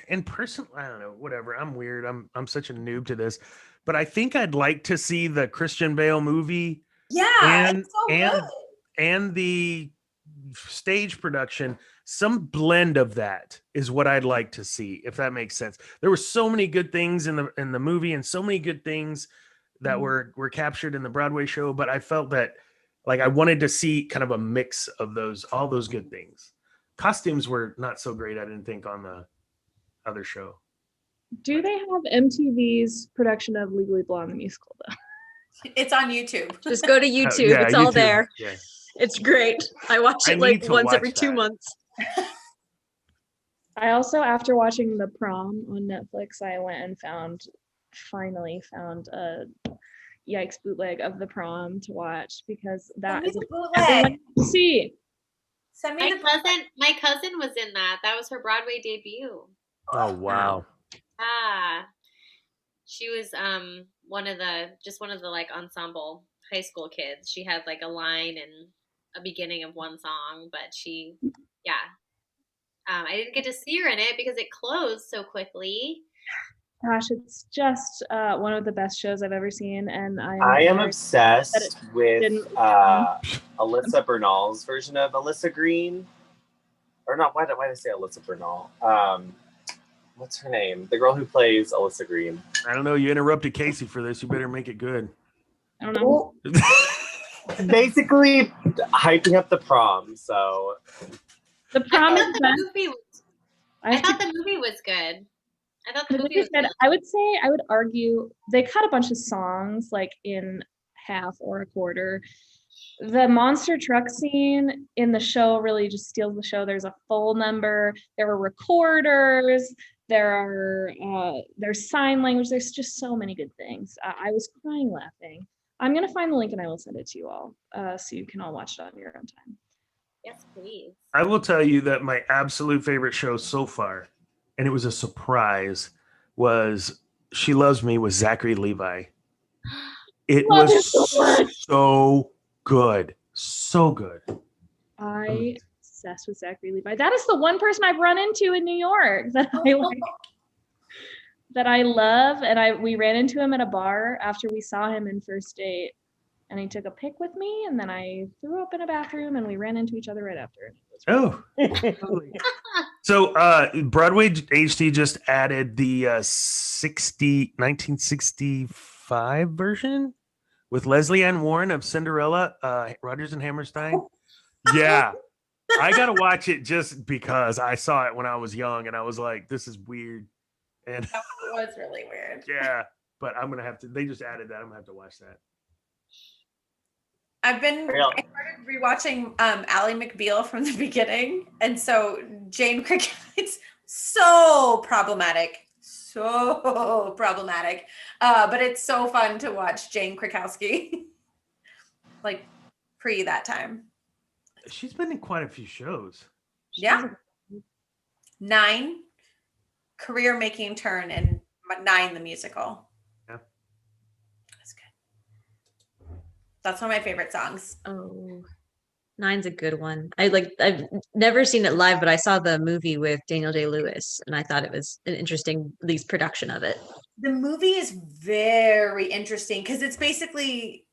In person, I don't know, whatever. I'm weird. I'm such a noob to this. But I think I'd like to see the Christian Bale movie. Yeah, it's so good. And the stage production. Some blend of that is what I'd like to see, if that makes sense. There were so many good things in the movie, and so many good things that were captured in the Broadway show, but I felt that like I wanted to see kind of a mix of all those good things. Costumes were not so great, I didn't think, on the other show. Do they have MTV's production of Legally Blonde the musical though? It's on YouTube. Just go to YouTube. Yeah, it's all YouTube. there. Yeah. It's great. I watch I it like need to once watch every 2 that. months. I also, after watching The Prom on Netflix, I went and finally found a Yikes bootleg of The Prom to watch, because that Send is me the everyone bootleg. to see. Send me My cousin was in that. That was her Broadway debut. Oh wow. She was one of the like ensemble high school kids. She had like a line and a beginning of one song, but I didn't get to see her in it because it closed so quickly. Gosh, it's just one of the best shows I've ever seen, and I am obsessed with didn't- Alyssa Bernal's version of Alyssa Green. Or not, why did I say Alyssa Bernal? What's her name? The girl who plays Alyssa Green. I don't know. You interrupted Casey for this. You better make it good. I don't know. Basically hyping up The Prom, so The Prom I is thought the best. movie. I thought the movie was good. I thought the The movie movie was said, good. I would argue they cut a bunch of songs like in half or a quarter. The monster truck scene in the show really just steals the show. There's a full number. There are recorders. There's sign language. There's just so many good things. I was crying laughing. I'm gonna find the link and I will send it to you all, so you can all watch it on your own time. Yes, please. I will tell you that my absolute favorite show so far and it was a surprise, was She Loves Me with Zachary Levi. It Love was it so much. so good. So good. I obsessed with Zachary Levi. That is the one person I've run into in New York that I like, that I love. And we ran into him at a bar after we saw him in First Date. And he took a pic with me, and then I threw up in a bathroom, and we ran into each other right after. Oh. So Broadway HD just added the 1965 version with Leslie Ann Warren of Cinderella, Rodgers and Hammerstein. Yeah. I got to watch it just because I saw it when I was young and I was like, this is weird. And That was really weird. yeah, but I'm going to have to, they just added that. I'm going to have to watch that. I started rewatching Ally McBeal from the beginning. And so Jane Krakowski's so problematic. But it's so fun to watch Jane Krakowski. Like pre that time. She's been in quite a few shows. Yeah. 9, career making turn, and 9, the musical. Yeah. That's good. That's one of my favorite songs. Oh, 9's a good one. I've never seen it live, but I saw the movie with Daniel Day-Lewis, and I thought it was an interesting, at least, production of it. The movie is very interesting because it's basically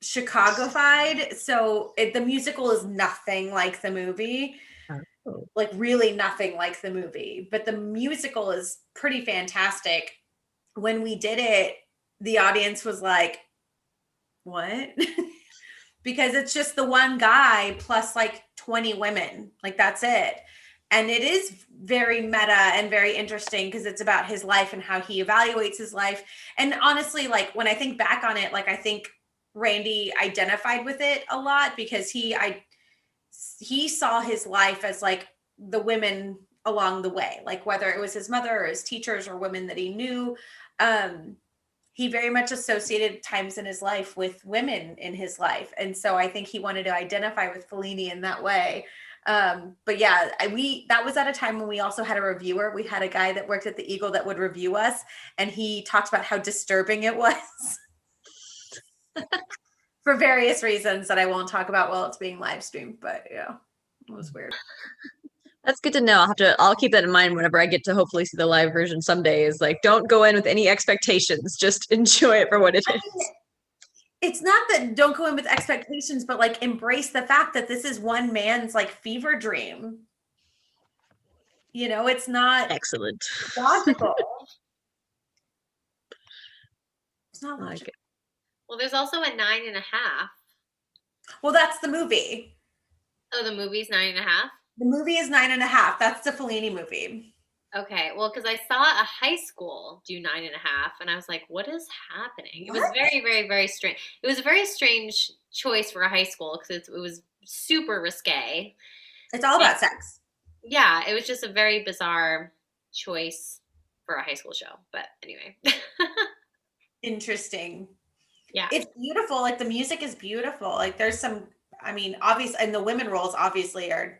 Chicago-fied. So the musical is nothing like the movie. Oh. Like really nothing like the movie. But the musical is pretty fantastic. When we did it, the audience was like, what? Because it's just the one guy plus like 20 women. Like that's it. And it is very meta and very interesting because it's about his life and how he evaluates his life. And honestly, like when I think back on it, like I think Randy identified with it a lot because he saw his life as like the women along the way, like whether it was his mother or his teachers or women that he knew. He very much associated times in his life with women in his life. And so I think he wanted to identify with Fellini in that way. But yeah, that was at a time when we also had a reviewer. We had a guy that worked at the Eagle that would review us, and he talked about how disturbing it was for various reasons that I won't talk about while it's being live streamed. But yeah, it was weird. That's good to know. I'll keep that in mind whenever I get to hopefully see the live version someday. Is like, don't go in with any expectations. Just enjoy it for what it is. It's not that don't go in with expectations, but like embrace the fact that this is one man's like fever dream. You know, it's not excellent. Logical. It's not Like logical. it. Well, there's also a 9.5. Well, that's the movie. Oh, the movie's 9.5? The movie is 9.5. That's the Fellini movie. Okay, well, because I saw a high school do 9.5, and I was like, what is happening? It was What? very, very, very strange. It was a very strange choice for a high school because it was super risque. It's all about sex. Yeah, it was just a very bizarre choice for a high school show. But anyway. Interesting. Yeah. It's beautiful. Like the music is beautiful. Like there's some, I mean, obvious, and the women roles obviously are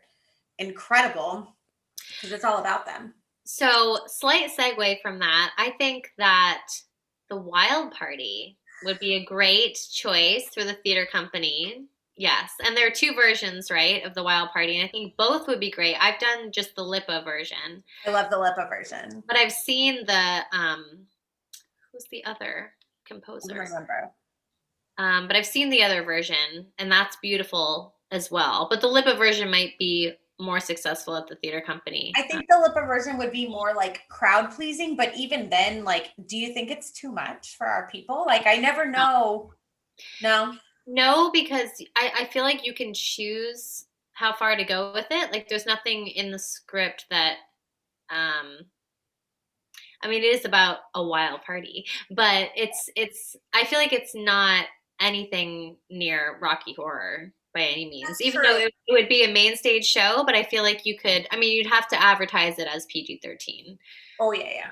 incredible because it's all about them. So, slight segue from that. I think that the Wild Party would be a great choice for the theater company. Yes. And there are 2 versions, right, of the Wild Party. And I think both would be great. I've done just the Lipa version. I love the Lipa version. But I've seen the, who's the other composer? I don't remember. But I've seen the other version, and that's beautiful as well. But the Lipa version might be more successful at the theater company. I think the Lipa version would be more like crowd pleasing, but even then, like, do you think it's too much for our people? Like, I never know. No, because I feel like you can choose how far to go with it. Like, there's nothing in the script that, I mean, it is about a wild party, but I feel like it's not anything near Rocky Horror by any means, That's even true. though it would be a main stage show, but I feel like you'd have to advertise it as PG-13. Oh yeah.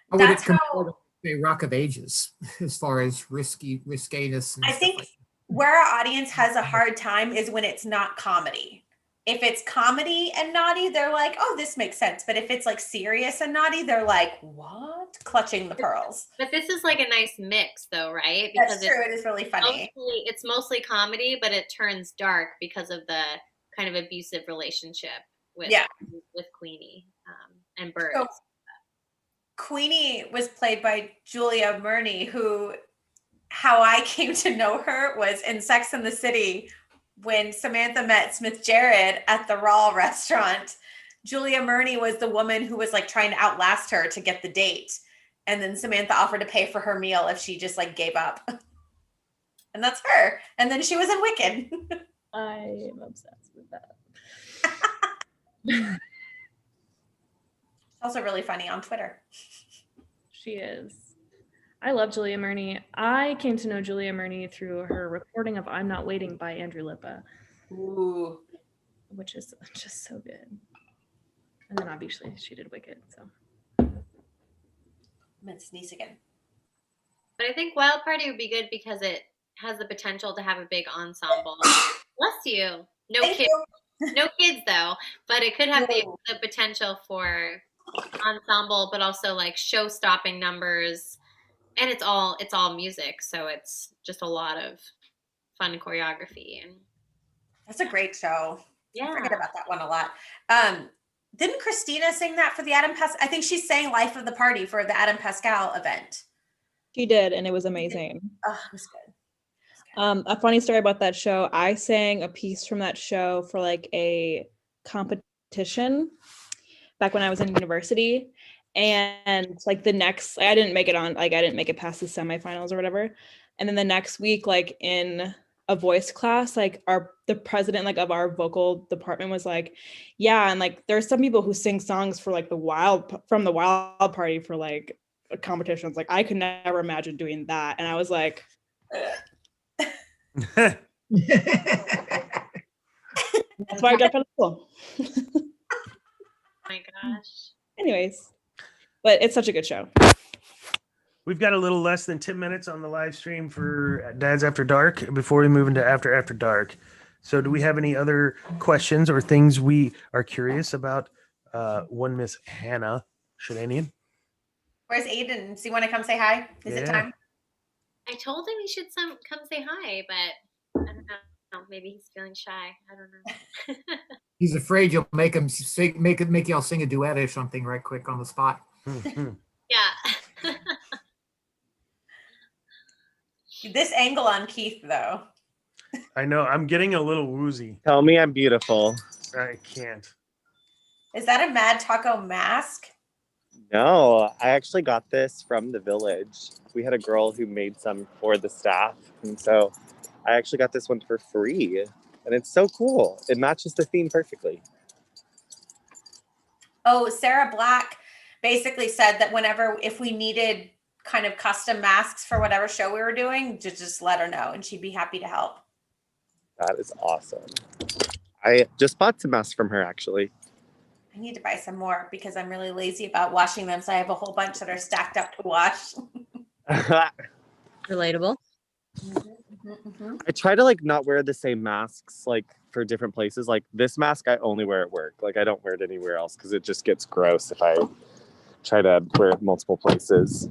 How would That's it compare how- to, say, Rock of Ages as far as riskiness? And I stuff think like where our audience has a hard time is when it's not comedy. if it's comedy and naughty, they're like, oh, this makes sense. But if it's like serious and naughty, they're like, what? Clutching the pearls. But this is like a nice mix, though, right? That's true. It is really funny. It's mostly comedy, but it turns dark because of the kind of abusive relationship with Queenie and Bert. So, Queenie was played by Julia Murney, who, how I came to know her was in Sex and the City when Samantha met Smith Jared at the Raw restaurant. Julia Murney was the woman who was like trying to outlast her to get the date. And then Samantha offered to pay for her meal if she just like gave up. And that's her. And then she was in Wicked. I am obsessed with that. Also really funny on Twitter. She is. I love Julia Murney. I came to know Julia Murney through her recording of I'm Not Waiting by Andrew Lippa. Ooh. Which is just so good. And then obviously she did Wicked, so. I'm gonna sneeze again. But I think Wild Party would be good because it has the potential to have a big ensemble. Bless you. No kids. No kids though, but it could have the potential for ensemble, but also like show-stopping numbers, and it's all music, so it's just a lot of fun choreography. And that's a great show. Yeah, I forget about that one a lot. Didn't Christina sing that for the Adam Pascal? I think she sang "Life of the Party" for the Adam Pascal event. She did, and it was amazing. Oh, it was good. A funny story about that show, I sang a piece from that show for like a competition back when I was in university. And like the next, I didn't make it past the semifinals or whatever. And then the next week, like in a voice class, like the president like of our vocal department was like, yeah, and like there's some people who sing songs for like the Wild Party for like competitions. Like I could never imagine doing that. And I was like, that's why I dropped out of school. Oh my gosh. Anyways, but it's such a good show. We've got a little less than 10 minutes on the live stream for Dads After Dark before we move into After Dark. So do we have any other questions or things we are curious about? One Miss Hannah Shadanian. Where's Aiden? Does he want to come say hi? Is it time? I told him he should come say hi, but I don't know. Maybe he's feeling shy. I don't know. He's afraid you'll make him make y'all sing a duet or something right quick on the spot. Yeah. This angle on Keith, though. I know. I'm getting a little woozy. Tell me I'm beautiful. I can't. Is that a Mad Taco mask? No, I actually got this from the village. We had a girl who made some for the staff. And so I actually got this one for free. And it's so cool. It matches the theme perfectly. Oh, Sarah Black basically said that if we needed kind of custom masks for whatever show we were doing, just let her know and she'd be happy to help. That is awesome. I just bought some masks from her, actually. I need to buy some more because I'm really lazy about washing them. So I have a whole bunch that are stacked up to wash. Relatable. I try to like not wear the same masks like for different places. Like this mask I only wear at work. Like I don't wear it anywhere else because it just gets gross if I try to wear it multiple places.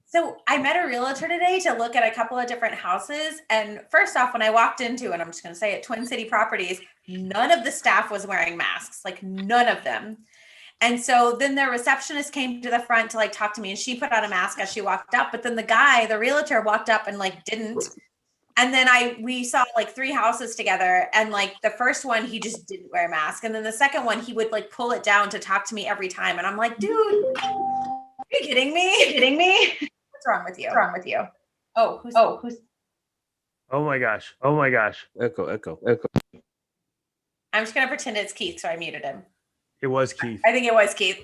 So I met a realtor today to look at a couple of different houses. And first off, when I walked into, and I'm just going to say it, Twin City Properties, none of the staff was wearing masks, like none of them. And so then the receptionist came to the front to like talk to me and she put on a mask as she walked up. But then the realtor walked up and like didn't. And then we saw like 3 houses together. And like the first one, he just didn't wear a mask. And then the second one, he would like pull it down to talk to me every time. And I'm like, dude, are you kidding me? What's wrong with you? Oh, who's? Oh my gosh. Oh my gosh. Echo. I'm just going to pretend it's Keith. So I muted him. It was Keith. I think it was Keith.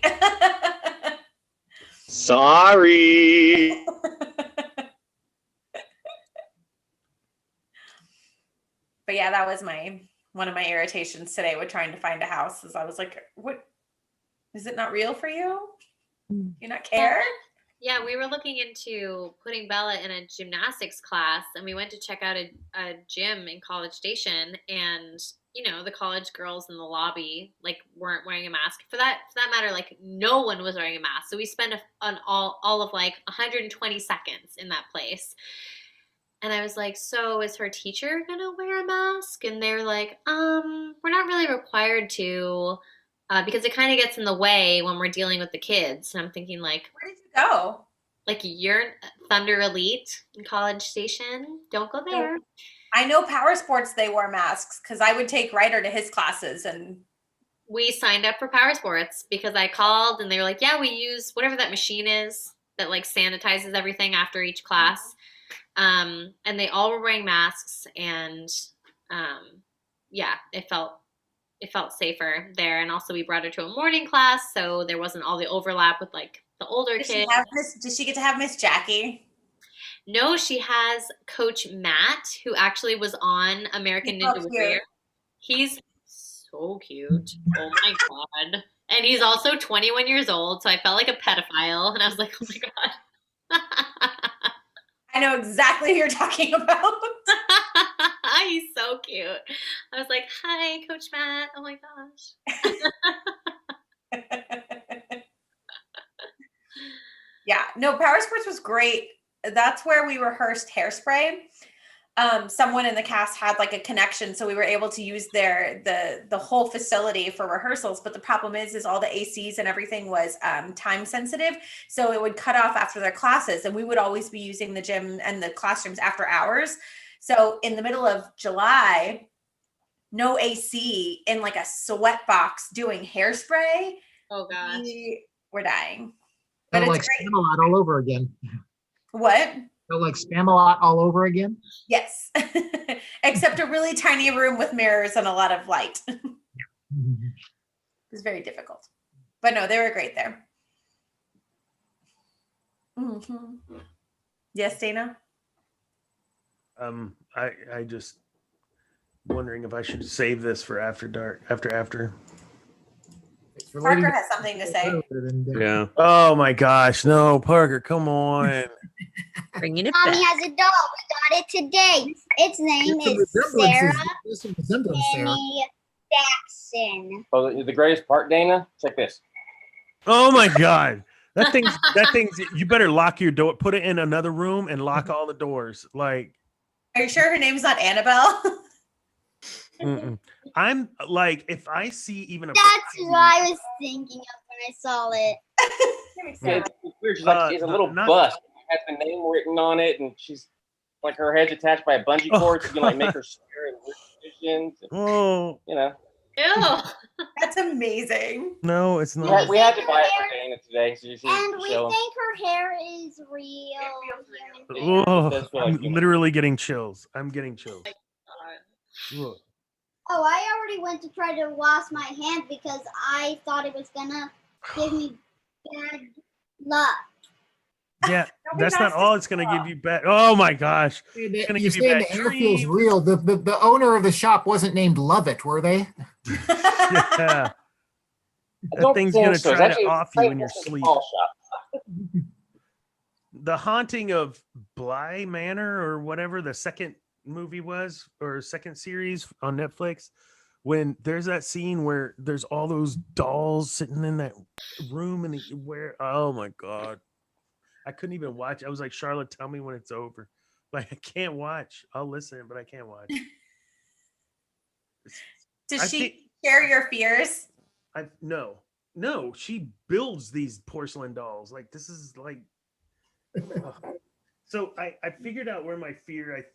Sorry. But yeah, that was one of my irritations today with trying to find a house. Is I was like, what? Is it not real for you? Do you not care? Yeah, we were looking into putting Bella in a gymnastics class, and we went to check out a gym in College Station. And the college girls in the lobby like weren't wearing a mask. For that matter, like no one was wearing a mask. So we spent all of like 120 seconds in that place. And I was like, so is her teacher gonna wear a mask? And they're like, we're not really required to, because it kind of gets in the way when we're dealing with the kids. And I'm thinking like, where did you go? Like you're Thunder Elite in College Station. Don't go there. I know Power Sports, they wore masks because I would take Ryder to his classes and we signed up for Power Sports because I called and they were like, yeah, we use whatever that machine is that like sanitizes everything after each class. And they all were wearing masks and yeah, it felt safer there. And also we brought her to a morning class, so there wasn't all the overlap with like the older kids. Did she get to have Miss Jackie? No, she has Coach Matt, who actually was on American Ninja Warrior. He's so cute. Oh my God. And he's also 21 years old, so I felt like a pedophile. And I was like, oh my God. I know exactly who you're talking about. He's so cute. I was like, hi, Coach Matt. Oh my gosh. Yeah, no, Power Sports was great. That's where we rehearsed Hairspray. Someone in the cast had like a connection, so we were able to use the whole facility for rehearsals. But the problem is all the ACs and everything was time sensitive, so it would cut off after their classes, and we would always be using the gym and the classrooms after hours. So in the middle of July, no AC in like a sweat box doing Hairspray. Oh gosh, we're dying. But Felt it's like great. Spamalot all over again. What? Felt like Spamalot all over again. Yes, except a really tiny room with mirrors and a lot of light. It was very difficult, but no, they were great there. Mm-hmm. Yes, Dana. I just wondering if I should save this for after dark. After. Parker has something to say. Yeah. Oh my gosh, no, Parker, come on. Bringing it Mommy back. has a dog. We got it today. Its name is Sarah Annie Jackson. Oh, the greatest part, Dana? Check this. Oh my God. That thing's you better lock your door, put it in another room and lock all the doors. Like, Are you sure her name's not Annabelle? mm-mm. I'm like, if I see even a That's what I was thinking of when I saw it. Yeah, it's weird. She's like, it's a little bust. It has the name written on it, and she's like, her head's attached by a bungee cord. So you can like make her stare in weird positions. Oh, you know. Ew. That's amazing. No, it's not. We had to buy it for Dana today, so you see. And we show. think her hair is real. Oh, That's what I'm I think. literally getting chills. I'm getting chills. Ugh. Oh, I already went to try to wash my hand because I thought it was gonna give me bad luck. Yeah, that's not all it's gonna give you back. Oh my gosh. It's gonna You're give you saying bad the air feels dreams. real. The owner of the shop wasn't named Lovett, were they? Yeah. That don't thing's think gonna so. It's try to actually off you in your a sleep. small shop. The Haunting of Bly Manor or whatever the second movie was, or second series on Netflix, when there's that scene where there's all those dolls sitting in that room and oh my God, I couldn't even watch. I was like, Charlotte, tell me when it's over. Like, I can't watch. I'll listen, but I can't watch. Does she share your fears? No, she builds these porcelain dolls. Like, this is like, ugh. So I figured out where my fear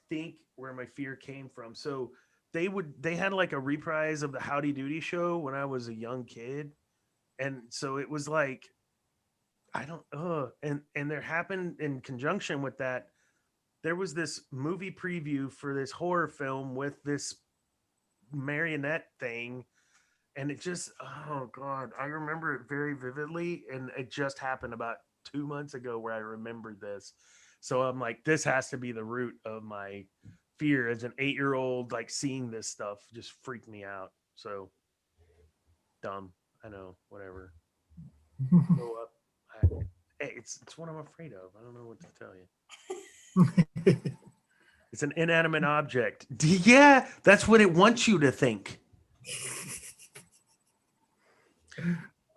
came from. So they had like a reprise of the Howdy Doody show when I was a young kid. And so it was like, and there happened in conjunction with that, there was this movie preview for this horror film with this marionette thing. And it just, oh God, I remember it very vividly. And it just happened about 2 months ago where I remembered this. So I'm like, this has to be the root of my fear as an 8-year-old, like seeing this stuff just freaked me out. So dumb. I know, whatever. Grow up. It's what I'm afraid of. I don't know what to tell you. It's an inanimate object. Yeah, that's what it wants you to think.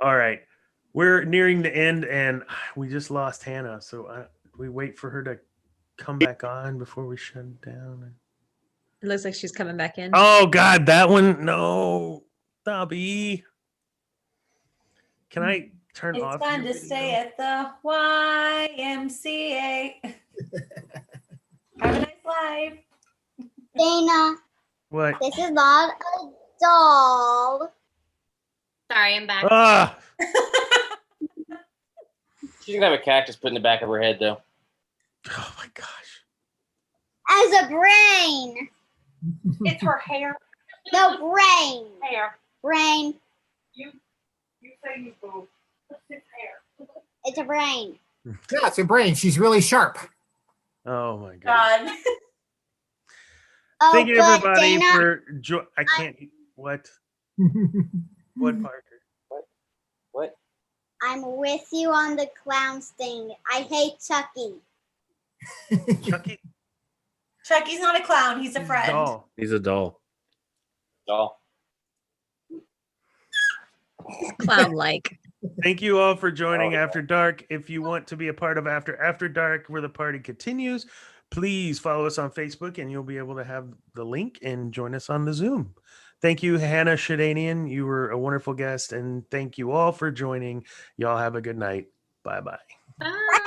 All right. We're nearing the end and we just lost Hannah. So we wait for her to come back on before we shut it down. It looks like she's coming back in. Oh, God, that one. No. Dobby. Can I turn It's off? fun your to video? stay at the YMCA. Have a nice life. Dana, What? this is not a doll. Sorry, I'm back. Ah, She's gonna have a cactus put in the back of her head, though. oh my gosh. As a brain. It's her hair. No, brain. Hair. Brain. You say you boo. What's his hair? It's a brain. Yeah, it's her brain. She's really sharp. Oh my God. God. Oh, Thank you, but everybody, Dana, for I can't. What? What, Parker? What? I'm with you on the clowns thing. I hate Chucky. Chucky? Chucky's not a clown. He's a friend. Doll. He's a doll. Doll. Clown-like. Thank you all for joining Oh, yeah. After Dark. If you want to be a part of After Dark, where the party continues, please follow us on Facebook and you'll be able to have the link and join us on the Zoom. Thank you, Hannah Shadanian. You were a wonderful guest, and thank you all for joining. Y'all have a good night. Bye-bye. Bye.